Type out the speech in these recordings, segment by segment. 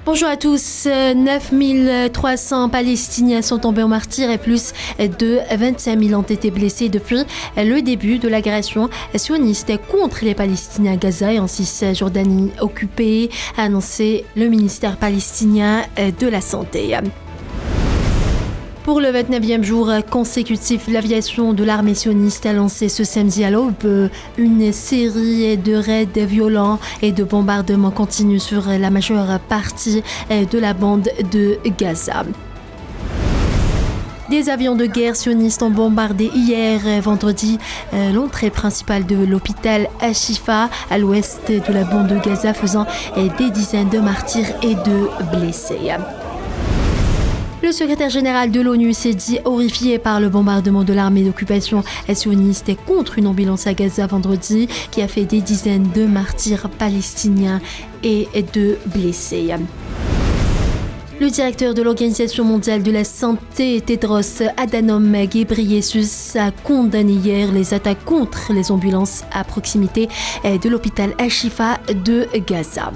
Bonjour à tous. 9300 Palestiniens sont tombés en martyrs et plus de 25 000 ont été blessés depuis le début de l'agression sioniste contre les Palestiniens à Gaza et en Cisjordanie occupée, a annoncé le ministère palestinien de la Santé. Pour le 29e jour consécutif, l'aviation de l'armée sioniste a lancé ce samedi à l'aube une série de raids violents et de bombardements continus sur la majeure partie de la bande de Gaza. Des avions de guerre sionistes ont bombardé hier, vendredi, l'entrée principale de l'hôpital Al-Shifa à l'ouest de la bande de Gaza, faisant des dizaines de martyrs et de blessés. Le secrétaire général de l'ONU s'est dit horrifié par le bombardement de l'armée d'occupation sioniste contre une ambulance à Gaza vendredi qui a fait des dizaines de martyrs palestiniens et de blessés. Le directeur de l'Organisation mondiale de la santé, Tedros Adhanom Ghebreyesus, a condamné hier les attaques contre les ambulances à proximité de l'hôpital Al-Shifa de Gaza.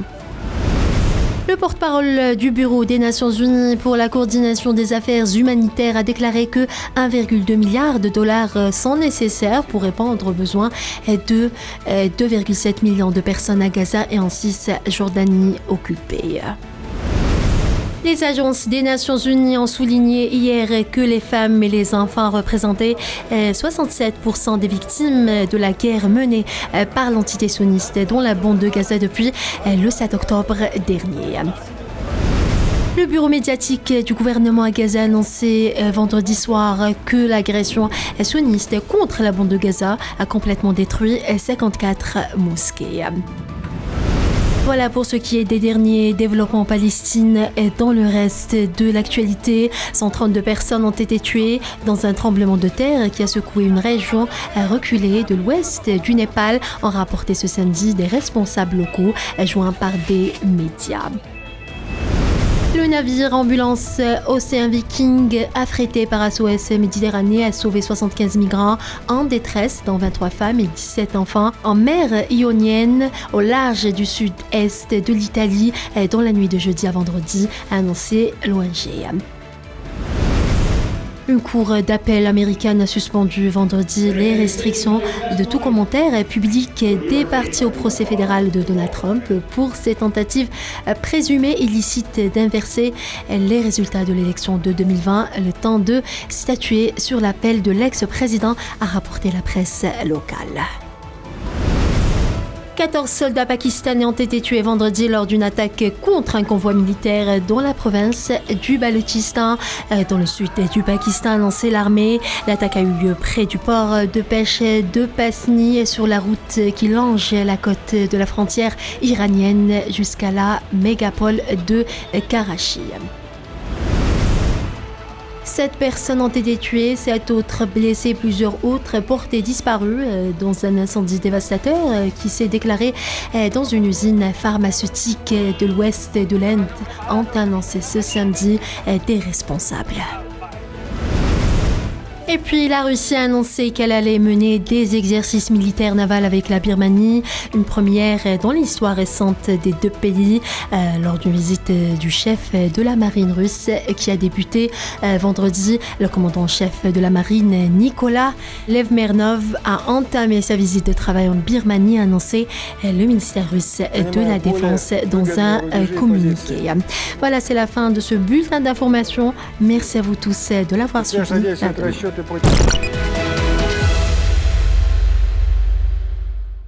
Le porte-parole du Bureau des Nations Unies pour la coordination des affaires humanitaires a déclaré que 1,2 milliard de dollars sont nécessaires pour répondre aux besoins de 2,7 millions de personnes à Gaza et en Cisjordanie occupée. Les agences des Nations Unies ont souligné hier que les femmes et les enfants représentaient 67% des victimes de la guerre menée par l'entité sioniste dans la bande de Gaza depuis le 7 octobre dernier. Le bureau médiatique du gouvernement à Gaza a annoncé vendredi soir que l'agression sioniste contre la bande de Gaza a complètement détruit 54 mosquées. Voilà pour ce qui est des derniers développements en Palestine. Dans le reste de l'actualité, 132 personnes ont été tuées dans un tremblement de terre qui a secoué une région reculée de l'ouest du Népal, ont rapporté ce samedi des responsables locaux joints par des médias. Le navire ambulance Océan Viking, affrété par SOS Méditerranée, a sauvé 75 migrants en détresse, dont 23 femmes et 17 enfants, en mer Ionienne, au large du sud-est de l'Italie, dans la nuit de jeudi à vendredi, a annoncé l'ONG. Une cour d'appel américaine a suspendu vendredi les restrictions de tout commentaire public des partis au procès fédéral de Donald Trump pour ses tentatives présumées illicites d'inverser les résultats de l'élection de 2020, le temps de statuer sur l'appel de l'ex-président, a rapporté la presse locale. 14 soldats pakistanais ont été tués vendredi lors d'une attaque contre un convoi militaire dans la province du Baloutchistan. Dans le sud du Pakistan, a lancé l'armée. L'attaque a eu lieu près du port de pêche de Pasni, sur la route qui longe la côte de la frontière iranienne jusqu'à la mégapole de Karachi. 7 personnes ont été tuées, 7 autres blessées, plusieurs autres portés disparus dans un incendie dévastateur qui s'est déclaré dans une usine pharmaceutique de l'ouest de l'Inde, ont annoncé ce samedi des responsables. Et puis la Russie a annoncé qu'elle allait mener des exercices militaires navals avec la Birmanie, une première dans l'histoire récente des deux pays, lors d'une visite du chef de la marine russe qui a débuté vendredi. Le commandant-chef de la marine, Nicolas Levmernov, a entamé sa visite de travail en Birmanie, a annoncé le ministère russe de la Défense dans un communiqué. Voilà, c'est la fin de ce bulletin d'information. Merci à vous tous de l'avoir suivi.